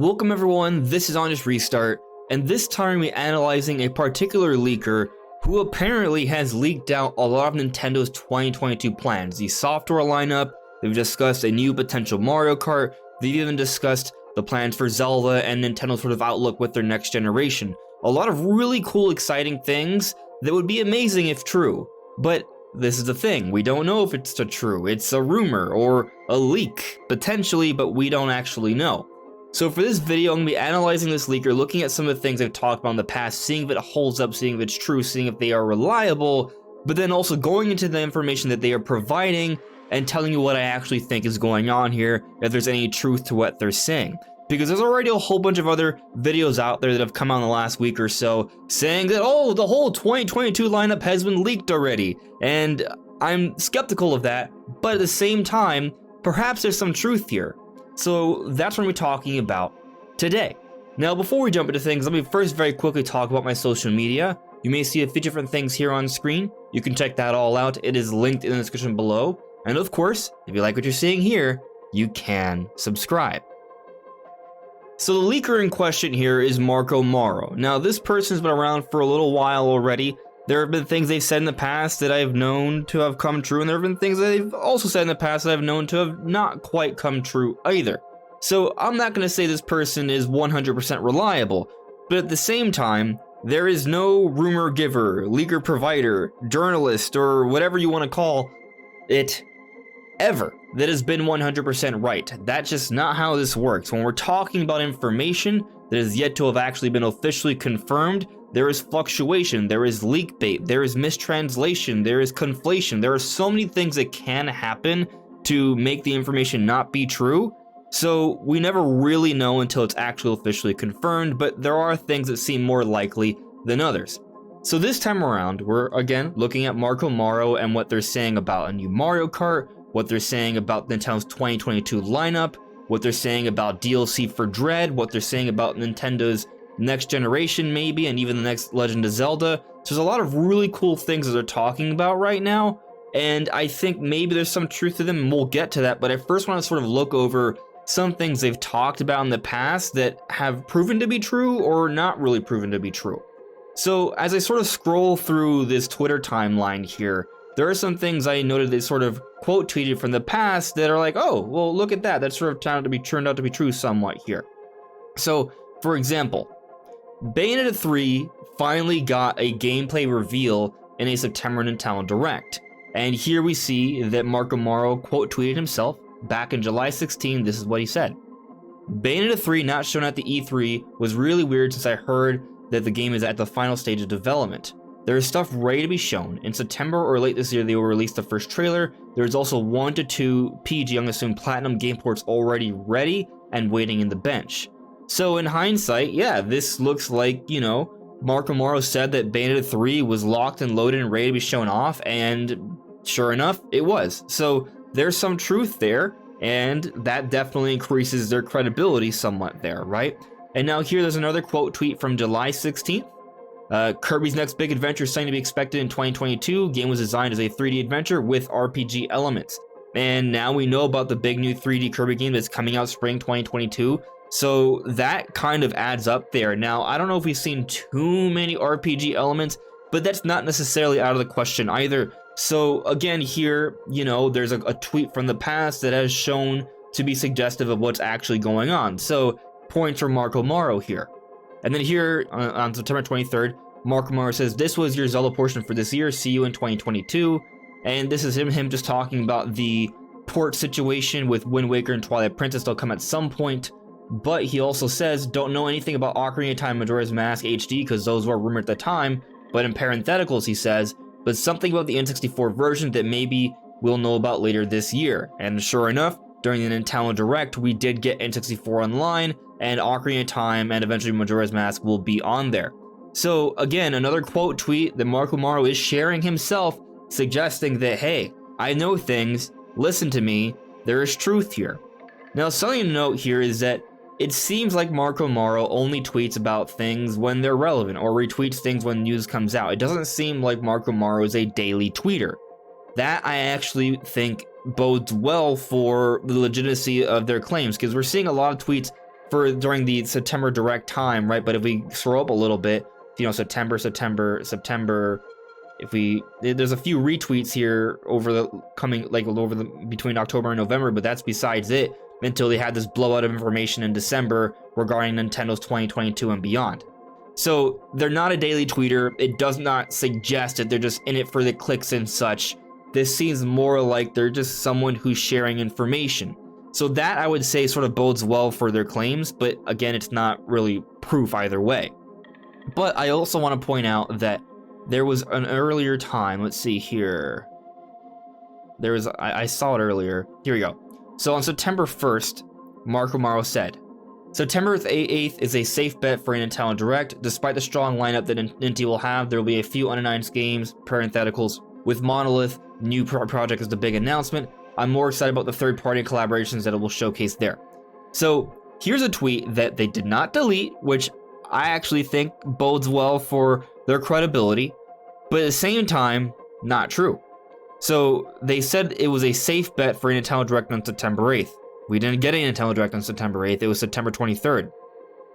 Welcome everyone, this is Honest Restart, and this time we're analyzing a particular leaker who apparently has leaked out a lot of Nintendo's 2022 plans. The software lineup, they've discussed a new potential Mario Kart, they've even discussed the plans for Zelda and Nintendo's sort of outlook with their next generation. A lot of really cool, exciting things that would be amazing if true, but this is the thing, we don't know if it's true. It's a rumor or a leak, potentially, but we don't actually know. So for this video, I'm going to be analyzing this leaker, looking at some of the things I've talked about in the past, seeing if it holds up, seeing if it's true, seeing if they are reliable, but then also going into the information that they are providing and telling you what I actually think is going on here, if there's any truth to what they're saying. Because there's already a whole bunch of other videos out there that have come out in the last week or so saying that, oh, the whole 2022 lineup has been leaked already. And I'm skeptical of that, but at the same time, perhaps there's some truth here. So that's what we're talking about today. Now, before we jump into things, let me first very quickly talk about my social media. You may see a few different things here on screen. You can check that all out. It is linked in the description below. And of course, if you like what you're seeing here, you can subscribe. So the leaker in question here is Marco Maro. Now, this person's been around for a little while already. There have been things they've said in the past that I've known to have come true, and there have been things that they've also said in the past that I've known to have not quite come true either. So I'm not going to say this person is 100% reliable, but at the same time, there is no rumor giver, leaker provider, journalist, or whatever you want to call it, ever, that has been 100% right. That's just not how this works. When we're talking about information that is yet to have actually been officially confirmed, there is fluctuation, there is leak bait, there is mistranslation, there is conflation. There are so many things that can happen to make the information not be true. So we never really know until it's actually officially confirmed, but there are things that seem more likely than others. So this time around, we're again looking at Marco Maro and what they're saying about a new Mario Kart, what they're saying about Nintendo's 2022 lineup, what they're saying about DLC for Dread, what they're saying about Nintendo's next generation maybe, and even the next Legend of Zelda. So there's a lot of really cool things that they're talking about right now, and I think maybe there's some truth to them, and we'll get to that, but I first want to sort of look over some things they've talked about in the past that have proven to be true or not really proven to be true. So as I sort of scroll through this Twitter timeline here, there are some things I noted they sort of quote tweeted from the past that are like, oh, well, look at that. That sort of turned out to be true somewhat here. So, for example, Bayonetta 3 finally got a gameplay reveal in a September Nintendo Direct. And here we see that Marco Maro quote tweeted himself back in July 16. This is what he said. Bayonetta 3 not shown at the E3 was really weird since I heard that the game is at the final stage of development. There is stuff ready to be shown. In September or late this year, they will release the first trailer. There is also 1 to 2 PG, I'm assuming Platinum game ports already ready and waiting in the bench. So in hindsight, yeah, this looks like, you know, Marco Maro said that Bayonetta 3 was locked and loaded and ready to be shown off, and sure enough, it was. So there's some truth there, and that definitely increases their credibility somewhat there, right? And now here, there's another quote tweet from July 16th. Kirby's next big adventure is starting to be expected in 2022. Game was designed as a 3D adventure with RPG elements. And now we know about the big new 3D Kirby game that's coming out spring 2022. So that kind of adds up there. Now, I don't know if we've seen too many RPG elements, but that's not necessarily out of the question either. So again, here, you know, there's a tweet from the past that has shown to be suggestive of what's actually going on. So points for Marco Maro here. And then here on September 23rd, Marco Maro says, this was your Zelda portion for this year. See you in 2022. And this is him just talking about the port situation with Wind Waker and Twilight Princess. They'll come at some point. But he also says, don't know anything about Ocarina of Time Majora's Mask HD because those were rumored at the time. But in parentheticals, he says, but something about the N64 version that maybe we'll know about later this year. And sure enough, during the Nintendo Direct, we did get N64 online, and Ocarina of Time and eventually Majora's Mask will be on there. So again, another quote tweet that Marco Maro is sharing himself, suggesting that, hey, I know things, listen to me, there is truth here. Now, something to note here is that it seems like Marco Maro only tweets about things when they're relevant, or retweets things when news comes out. It doesn't seem like Marco Maro is a daily tweeter. That I actually think bodes well for the legitimacy of their claims, because we're seeing a lot of tweets for during the September Direct time, right? But if we scroll up a little bit, you know, September, if there's a few retweets here over the between October and November, but that's besides it, until they had this blowout of information in December regarding Nintendo's 2022 and beyond. So they're not a daily tweeter. It does not suggest that they're just in it for the clicks and such. This seems more like they're just someone who's sharing information. So that, I would say, sort of bodes well for their claims, but again, it's not really proof either way. But I also want to point out that there was an earlier time, let's see here. I saw it earlier. Here we go. So on September 1st, Marco Maro said, September 8th is a safe bet for a Nintendo Direct. Despite the strong lineup that Ninty will have, there will be a few unannounced games, parentheticals. With Monolith, new project is the big announcement. I'm more excited about the third-party collaborations that it will showcase there. So here's a tweet that they did not delete, which I actually think bodes well for their credibility, but at the same time, not true. So they said it was a safe bet for a Nintendo Direct on September 8th. We didn't get a Nintendo Direct on September 8th, it was September 23rd.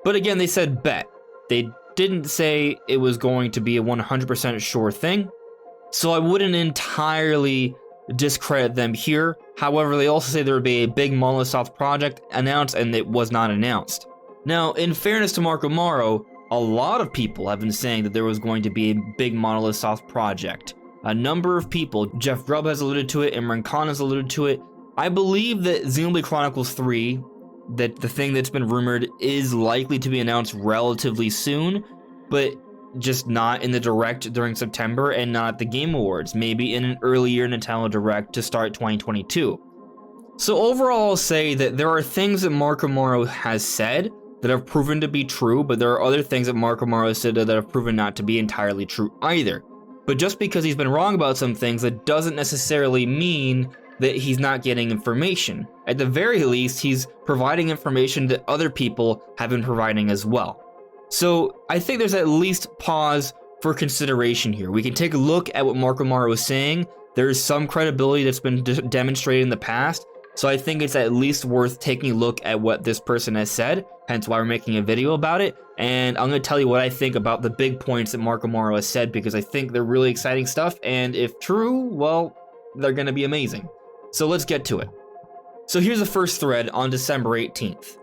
But again, they said bet. They didn't say it was going to be a 100% sure thing, so I wouldn't entirely discredit them here. However, they also say there would be a big Monolith Soft project announced, and it was not announced. Now, in fairness to Marco Maro, a lot of people have been saying that there was going to be a big Monolith Soft project. A number of people, Jeff Grubb has alluded to it, Imran Khan has alluded to it. I believe that Xenoblade Chronicles 3, that the thing that's been rumored, is likely to be announced relatively soon, but just not in the Direct during September and not at the Game Awards, maybe in an earlier Nintendo Direct to start 2022. So overall, I'll say that there are things that Marco Maro has said that have proven to be true, but there are other things that Marco Maro has said that have proven not to be entirely true either. But just because he's been wrong about some things, that doesn't necessarily mean that he's not getting information. At the very least, he's providing information that other people have been providing as well. So I think there's at least pause for consideration here. We can take a look at what Marco Maro is saying. There's some credibility that's been demonstrated in the past, so I think it's at least worth taking a look at what this person has said, hence why we're making a video about it. And I'm going to tell you what I think about the big points that Marco Maro has said, because I think they're really exciting stuff, and if true, well, they're going to be amazing. So let's get to it. So here's the first thread on December 18th.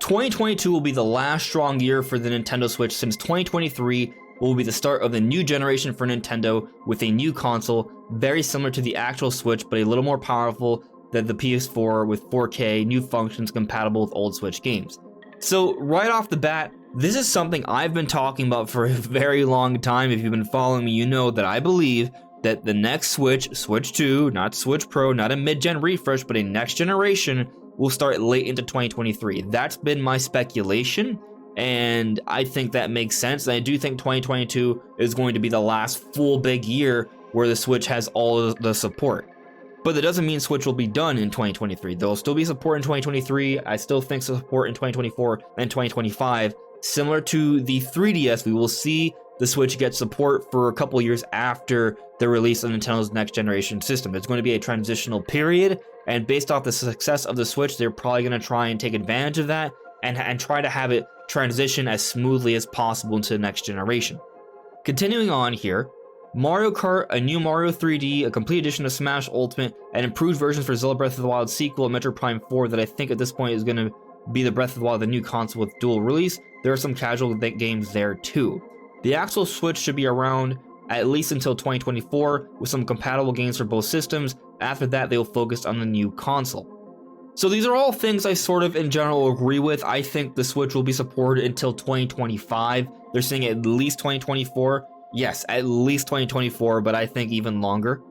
2022 will be the last strong year for the Nintendo Switch, since 2023 will be the start of the new generation for Nintendo with a new console, very similar to the actual Switch, but a little more powerful than the PS4 with 4K, new functions compatible with old Switch games. So right off the bat, this is something I've been talking about for a very long time. If you've been following me, you know that I believe that the next Switch, Switch 2, not Switch Pro, not a mid-gen refresh, but a next generation, will start late into 2023. That's been my speculation, and I think that makes sense. And I do think 2022 is going to be the last full big year where the Switch has all of the support. But that doesn't mean Switch will be done in 2023. There'll still be support in 2023. I still think support in 2024 and 2025. Similar to the 3DS, we will see the Switch get support for a couple years after the release of Nintendo's next generation system. It's going to be a transitional period, and based off the success of the Switch, they're probably going to try and take advantage of that and try to have it transition as smoothly as possible into the next generation. Continuing on here, Mario Kart, a new Mario 3D, a complete edition of Smash Ultimate, and improved versions for Zelda Breath of the Wild sequel and Metroid Prime 4 that I think at this point is going to be the Breath of the Wild, the new console with dual release. There are some casual games there too. The actual Switch should be around at least until 2024 with some compatible games for both systems. After that, they'll focus on the new console. So these are all things I sort of in general agree with. I think the Switch will be supported until 2025. They're saying at least 2024. Yes, at least 2024, but I think even longer.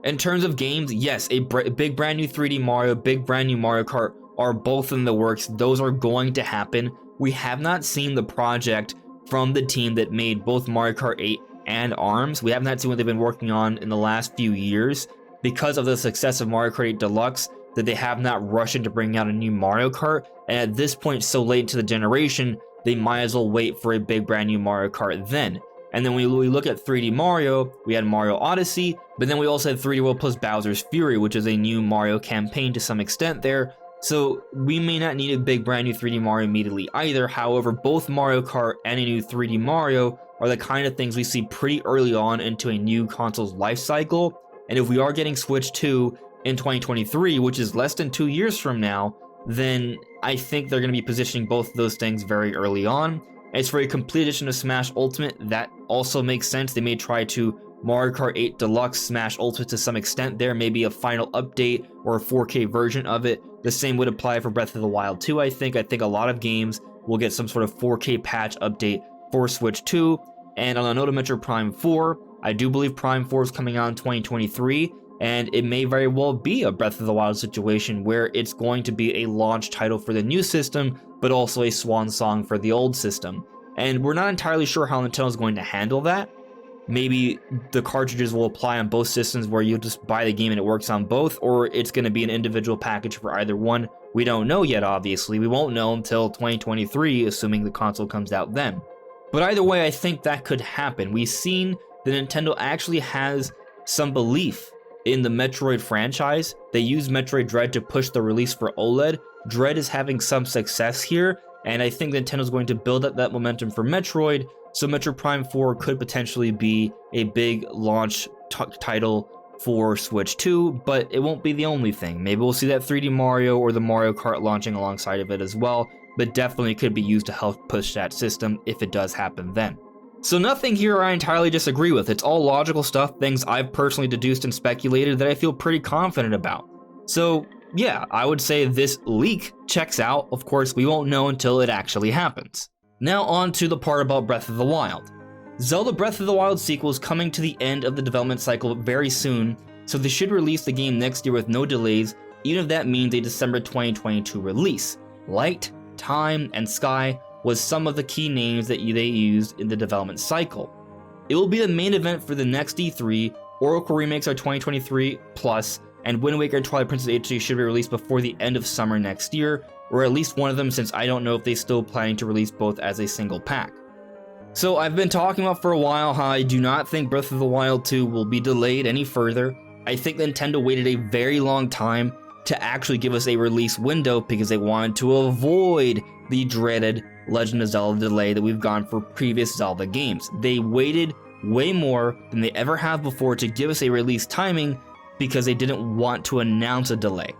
In terms of games, yes, a big brand new 3D Mario, big brand new Mario Kart are both in the works. Those are going to happen. We have not seen the project from the team that made both Mario Kart 8 and ARMS. We have not seen what they've been working on in the last few years. Because of the success of Mario Kart 8 Deluxe, that they have not rushed into bringing out a new Mario Kart, and at this point so late into the generation, they might as well wait for a big brand new Mario Kart then. And then when we look at 3D Mario, we had Mario Odyssey, but then we also had 3D World plus Bowser's Fury, which is a new Mario campaign to some extent there. So we may not need a big brand new 3D Mario immediately either. However, both Mario Kart and a new 3D Mario are the kind of things we see pretty early on into a new console's life cycle. And if we are getting Switch 2 in 2023, which is less than 2 years from now, then I think they're going to be positioning both of those things very early on. As for a complete edition of Smash Ultimate, that also makes sense. They may try to Mario Kart 8 Deluxe Smash Ultimate to some extent there, maybe a final update or a 4K version of it. The same would apply for Breath of the Wild 2, I think. I think a lot of games will get some sort of 4K patch update for Switch 2. And on a note of Metroid Prime 4, I do believe Prime 4 is coming out in 2023, and it may very well be a Breath of the Wild situation where it's going to be a launch title for the new system, but also a swan song for the old system. And we're not entirely sure how Nintendo is going to handle that. Maybe the cartridges will apply on both systems where you'll just buy the game and it works on both, or it's going to be an individual package for either one. We don't know yet, obviously. We won't know until 2023, assuming the console comes out then. But either way, I think that could happen. We've seen that Nintendo actually has some belief in the Metroid franchise. They use Metroid Dread to push the release for OLED. Dread is having some success here, and I think Nintendo's going to build up that momentum for Metroid, so Metroid Prime 4 could potentially be a big launch title for Switch 2, but it won't be the only thing. Maybe we'll see that 3D Mario or the Mario Kart launching alongside of it as well, but definitely could be used to help push that system if it does happen then. So nothing here I entirely disagree with. It's all logical stuff, things I've personally deduced and speculated that I feel pretty confident about. So yeah, I would say this leak checks out. Of course, we won't know until it actually happens. Now on to the part about Breath of the Wild. Zelda Breath of the Wild sequel is coming to the end of the development cycle very soon, so they should release the game next year with no delays, even if that means a December 2022 release. Light, Time, and Sky was some of the key names that they used in the development cycle. It will be the main event for the next E3, Oracle remakes are 2023 plus, and Wind Waker and Twilight Princess HD should be released before the end of summer next year, or at least one of them, since I don't know if they still planning to release both as a single pack. So I've been talking about for a while how I do not think Breath of the Wild 2 will be delayed any further. I think Nintendo waited a very long time to actually give us a release window because they wanted to avoid the dreaded Legend of Zelda delay that we've gone for previous Zelda games. They waited way more than they ever have before to give us a release timing because they didn't want to announce a delay.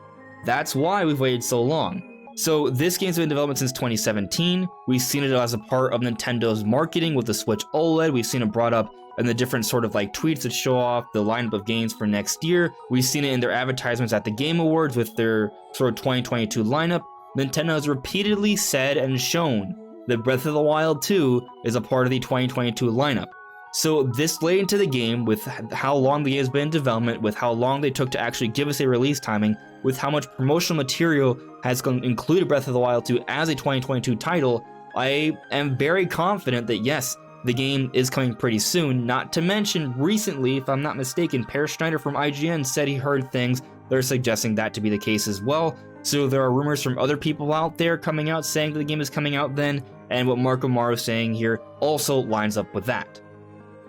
That's why we've waited so long. So this game's been in development since 2017. We've seen it as a part of Nintendo's marketing with the Switch OLED. We've seen it brought up in the different sort of like tweets that show off the lineup of games for next year. We've seen it in their advertisements at the Game Awards with their sort of 2022 lineup. Nintendo has repeatedly said and shown that Breath of the Wild 2 is a part of the 2022 lineup. So this late into the game, with how long the game has been in development, with how long they took to actually give us a release timing, with how much promotional material has included Breath of the Wild 2 as a 2022 title, I am very confident that yes, the game is coming pretty soon. Not to mention, recently, if I'm not mistaken, Per Schneider from IGN said he heard things that are suggesting that to be the case as well. So there are rumors from other people out there coming out saying that the game is coming out then, and what Marco Maro is saying here also lines up with that.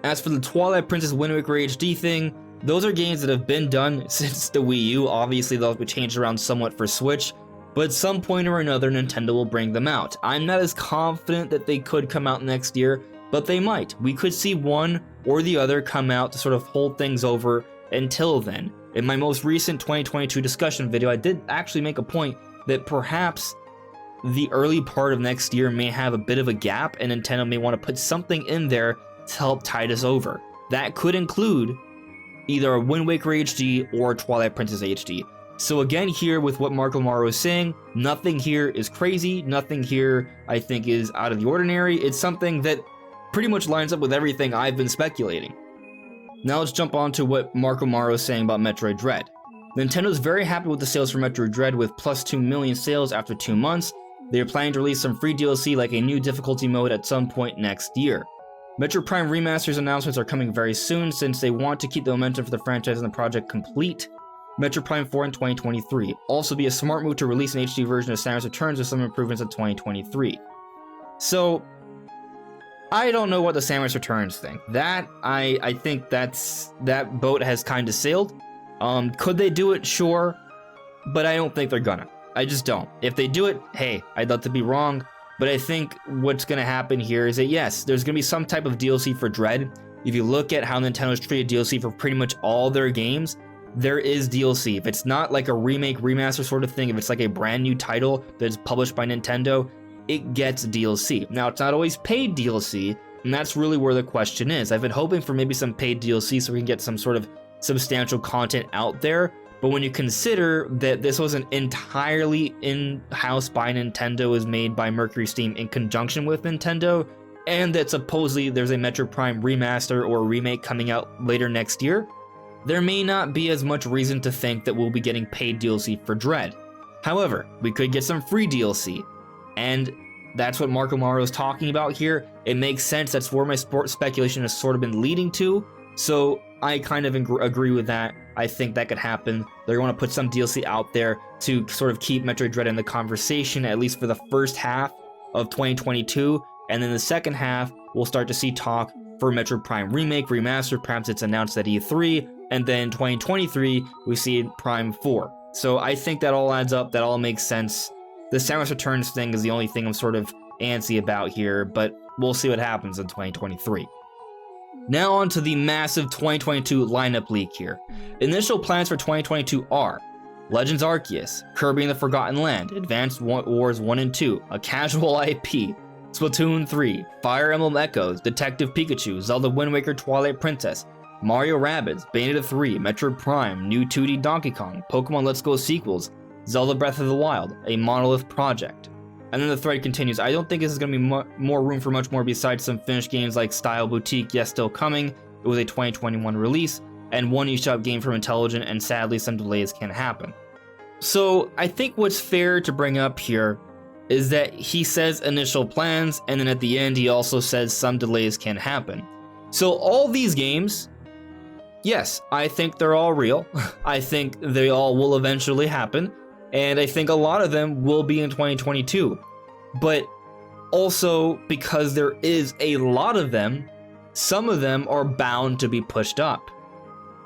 As for the Twilight Princess Wind Waker HD thing, those are games that have been done since the Wii U. Obviously, they'll be changed around somewhat for Switch, but at some point or another, Nintendo will bring them out. I'm not as confident that they could come out next year, but they might. We could see one or the other come out to sort of hold things over until then. In my most recent 2022 discussion video, I did actually make a point that perhaps the early part of next year may have a bit of a gap, and Nintendo may want to put something in there to help tide us over. That could include either a Wind Waker HD or Twilight Princess HD. So again, here with what Marco Maro is saying, nothing here is crazy, nothing here I think is out of the ordinary. It's something that pretty much lines up with everything I've been speculating. Now let's jump on to what Marco Maro is saying about Metroid Dread. Nintendo's very happy with the sales for Metroid Dread with plus 2 million sales after 2 months. They are planning to release some free DLC like a new difficulty mode at some point next year. Metroid Prime Remaster's announcements are coming very soon since they want to keep the momentum for the franchise and the project complete. Metroid Prime 4 in 2023. Also be a smart move to release an HD version of Samus Returns with some improvements in 2023. So, I don't know what the Samus Returns thing. That, I think that boat has kind of sailed. Could they do it? Sure. But I don't think they're gonna. I just don't. If they do it, hey, I'd love to be wrong, but I think what's going to happen here is that yes, there's going to be some type of DLC for Dread. If you look at how Nintendo's treated DLC for pretty much all their games, there is DLC. If it's not like a remake, remaster sort of thing, if it's like a brand new title that's published by Nintendo, it gets DLC. Now, it's not always paid DLC, and that's really where the question is. I've been hoping for maybe some paid DLC so we can get some sort of substantial content out there, but when you consider that this wasn't entirely in-house by Nintendo, it was made by Mercury Steam in conjunction with Nintendo, and that supposedly there's a Metroid Prime remaster or remake coming out later next year, there may not be as much reason to think that we'll be getting paid DLC for Dread. However, we could get some free DLC, and that's what Marco Mario is talking about here. It makes sense. That's where my sports speculation has sort of been leading to, so I kind of agree with that. I think that could happen. They're going to put some DLC out there to sort of keep Metroid Dread in the conversation, at least for the first half of 2022, and then the second half, we'll start to see talk for Metroid Prime Remake, Remaster, perhaps it's announced at E3, and then 2023, we see Prime 4. So I think that all adds up, that all makes sense. The Samus Returns thing is the only thing I'm sort of antsy about here, but we'll see what happens in 2023. Now on to the massive 2022 lineup leak here. Initial plans for 2022 are Legends Arceus, Kirby and the Forgotten Land, Advanced Wars 1 and 2, a casual IP, Splatoon 3, Fire Emblem Echoes, Detective Pikachu, Zelda Wind Waker Twilight Princess, Mario Rabbids, Bayonetta 3, Metroid Prime, new 2D Donkey Kong, Pokemon Let's Go sequels, Zelda Breath of the Wild, a Monolith project. And then the thread continues. I don't think this is going to be more room for much more besides some finished games like Style Boutique, yes, still coming. It was a 2021 release, and one eShop game from Intelligent, and sadly some delays can happen. So I think what's fair to bring up here is that he says initial plans, and then at the end he also says some delays can happen. So all these games, yes, I think they're all real. I think they all will eventually happen, and I think a lot of them will be in 2022. But also, because there is a lot of them, some of them are bound to be pushed up.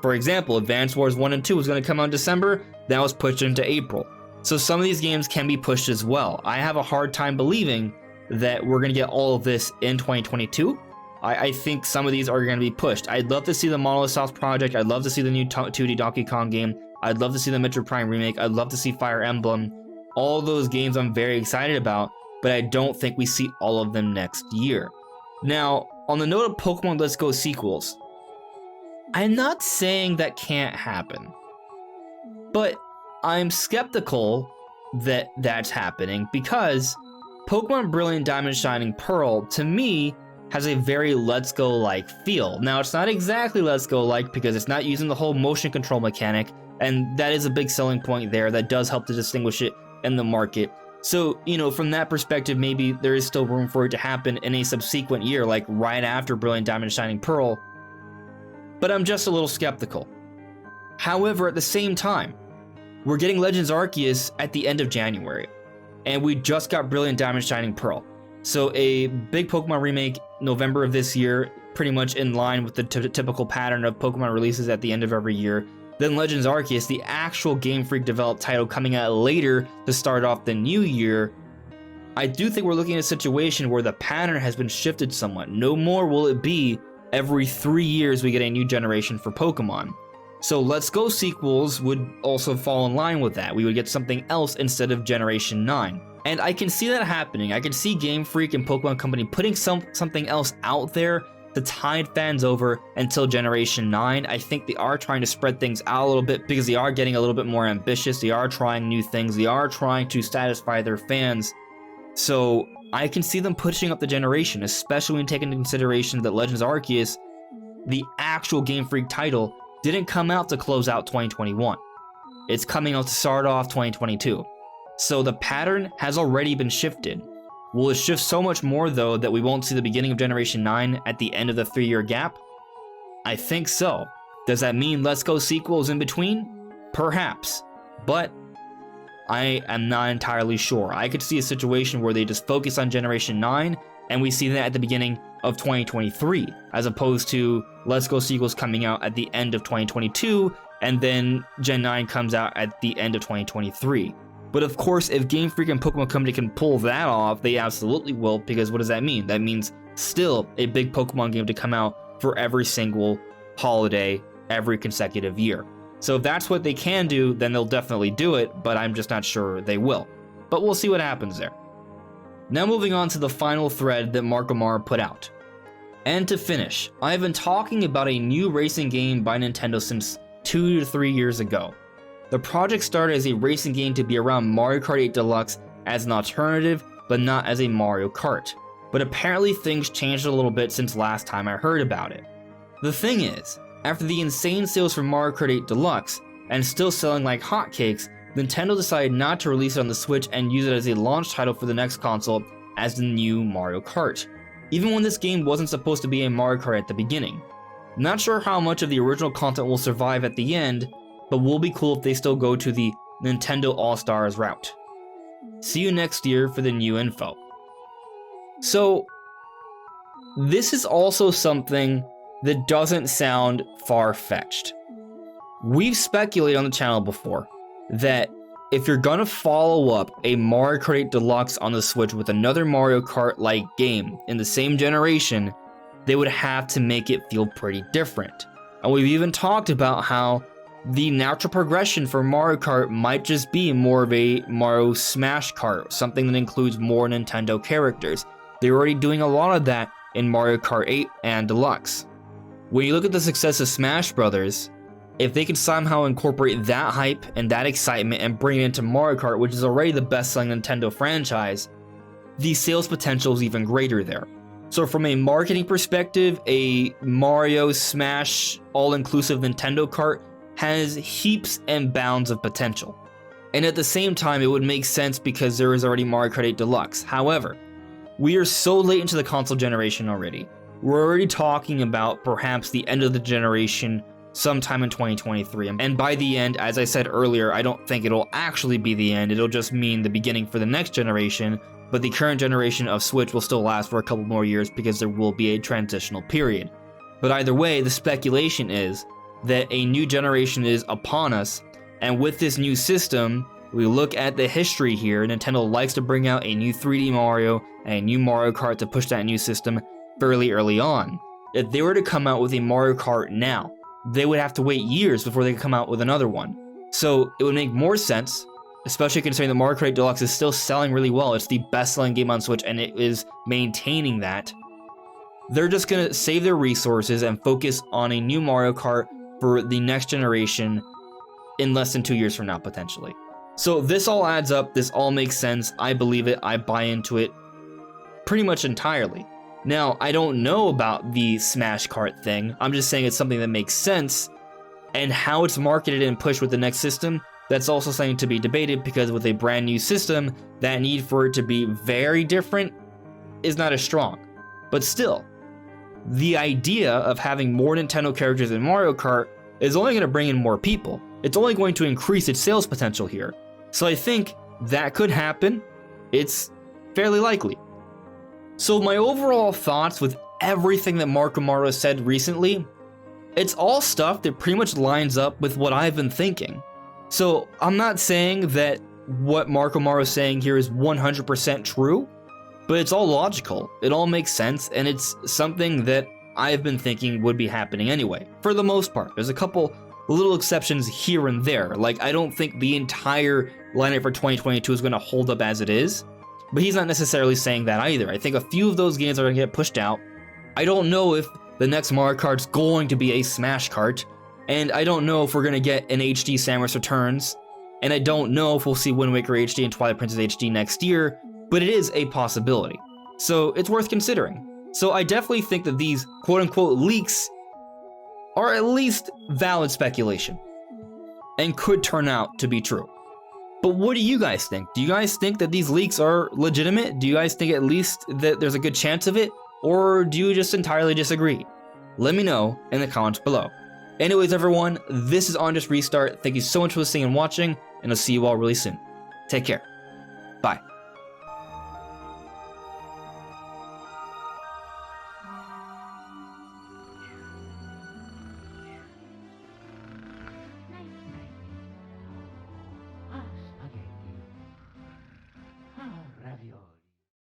For example, Advance Wars 1 and 2 was going to come out in December, that was pushed into April. So some of these games can be pushed as well. I have a hard time believing that we're going to get all of this in 2022. I think some of these are going to be pushed. I'd love to see the Monolith Soft project. I'd love to see the new 2D Donkey Kong game. I'd love to see the Metroid Prime remake. I'd love to see Fire Emblem. All those games I'm very excited about, but I don't think we see all of them next year. Now, on the note of Pokemon Let's Go sequels, I'm not saying that can't happen, but I'm skeptical that that's happening because Pokemon Brilliant Diamond Shining Pearl, to me, has a very Let's Go-like feel. Now, it's not exactly Let's Go-like because it's not using the whole motion control mechanic, and that is a big selling point there that does help to distinguish it in the market. So, from that perspective, maybe there is still room for it to happen in a subsequent year, like right after Brilliant Diamond Shining Pearl, but I'm just a little skeptical. However, at the same time, we're getting Legends Arceus at the end of January, and we just got Brilliant Diamond Shining Pearl. So a big Pokemon remake November of this year, pretty much in line with the typical pattern of Pokemon releases at the end of every year. Then Legends Arceus, the actual Game Freak developed title coming out later to start off the new year. I do think we're looking at a situation where the pattern has been shifted somewhat. No more will it be every 3 years we get a new generation for Pokemon. So Let's Go sequels would also fall in line with that. We would get something else instead of Generation 9. And I can see that happening. I can see Game Freak and Pokemon Company putting something else out there to tide fans over until Generation 9. I think they are trying to spread things out a little bit because they are getting a little bit more ambitious. They are trying new things. They are trying to satisfy their fans. So I can see them pushing up the generation, especially when taking into consideration that Legends Arceus, the actual Game Freak title, didn't come out to close out 2021. It's coming out to start off 2022. So the pattern has already been shifted. Will it shift so much more, though, that we won't see the beginning of Generation 9 at the end of the 3-year gap? I think so. Does that mean Let's Go sequels in between? Perhaps. But I am not entirely sure. I could see a situation where they just focus on Generation 9, and we see that at the beginning of 2023, as opposed to Let's Go sequels coming out at the end of 2022, and then Gen 9 comes out at the end of 2023. But of course, if Game Freak and Pokemon Company can pull that off, they absolutely will, because what does that mean? That means still a big Pokemon game to come out for every single holiday, every consecutive year. So if that's what they can do, then they'll definitely do it, but I'm just not sure they will. But we'll see what happens there. Now moving on to the final thread that Mark Amaro put out. And to finish, I've been talking about a new racing game by Nintendo since 2 to 3 years ago. The project started as a racing game to be around Mario Kart 8 Deluxe as an alternative, but not as a Mario Kart. But apparently things changed a little bit since last time I heard about it. The thing is, after the insane sales for Mario Kart 8 Deluxe, and still selling like hotcakes, Nintendo decided not to release it on the Switch and use it as a launch title for the next console as the new Mario Kart, even when this game wasn't supposed to be a Mario Kart at the beginning. Not sure how much of the original content will survive at the end, but will be cool if they still go to the Nintendo All-Stars route. See you next year for the new info. So, this is also something that doesn't sound far-fetched. We've speculated on the channel before that if you're gonna follow up a Mario Kart 8 Deluxe on the Switch with another Mario Kart-like game in the same generation, they would have to make it feel pretty different. And we've even talked about how the natural progression for Mario Kart might just be more of a Mario Smash Kart, something that includes more Nintendo characters. They're already doing a lot of that in Mario Kart 8 and Deluxe. When you look at the success of Smash Brothers, if they can somehow incorporate that hype and that excitement and bring it into Mario Kart, which is already the best-selling Nintendo franchise, the sales potential is even greater there. So from a marketing perspective, a Mario Smash all-inclusive Nintendo Kart has heaps and bounds of potential. And at the same time, it would make sense because there is already Mario Kart 8 Deluxe. However, we are so late into the console generation already. We're already talking about perhaps the end of the generation sometime in 2023. And by the end, as I said earlier, I don't think it'll actually be the end. It'll just mean the beginning for the next generation, but the current generation of Switch will still last for a couple more years because there will be a transitional period. But either way, the speculation is that a new generation is upon us, and with this new system, we look at the history here, Nintendo likes to bring out a new 3D Mario and a new Mario Kart to push that new system fairly early on. If they were to come out with a Mario Kart now, they would have to wait years before they could come out with another one. So it would make more sense, especially considering that Mario Kart 8 Deluxe is still selling really well. It's the best-selling game on Switch, and it is maintaining that. They're just gonna save their resources and focus on a new Mario Kart for the next generation in less than 2 years from now, potentially. So this all adds up, this all makes sense, I believe it, I buy into it pretty much entirely. Now, I don't know about the Smash Kart thing, I'm just saying it's something that makes sense, and how it's marketed and pushed with the next system, that's also something to be debated, because with a brand new system, that need for it to be very different is not as strong. But still, the idea of having more Nintendo characters in Mario Kart is only going to bring in more people. It's only going to increase its sales potential here. So I think that could happen. It's fairly likely. So my overall thoughts with everything that Mark Amaro said recently, it's all stuff that pretty much lines up with what I've been thinking. So I'm not saying that what Mark Amaro is saying here is 100% true, but it's all logical, it all makes sense, and it's something that I've been thinking would be happening anyway, for the most part. There's a couple little exceptions here and there, like I don't think the entire lineup for 2022 is going to hold up as it is, but he's not necessarily saying that either. I think a few of those games are going to get pushed out. I don't know if the next Mario Kart's going to be a Smash Kart, and I don't know if we're going to get an HD Samus Returns, and I don't know if we'll see Wind Waker HD and Twilight Princess HD next year, but it is a possibility. So it's worth considering. So I definitely think that these quote-unquote leaks are at least valid speculation and could turn out to be true. But what do you guys think? Do you guys think that these leaks are legitimate? Do you guys think at least that there's a good chance of it? Or do you just entirely disagree? Let me know in the comments below. Anyways, everyone, this is On Just Restart. Thank you so much for listening and watching, and I'll see you all really soon. Take care. Bye.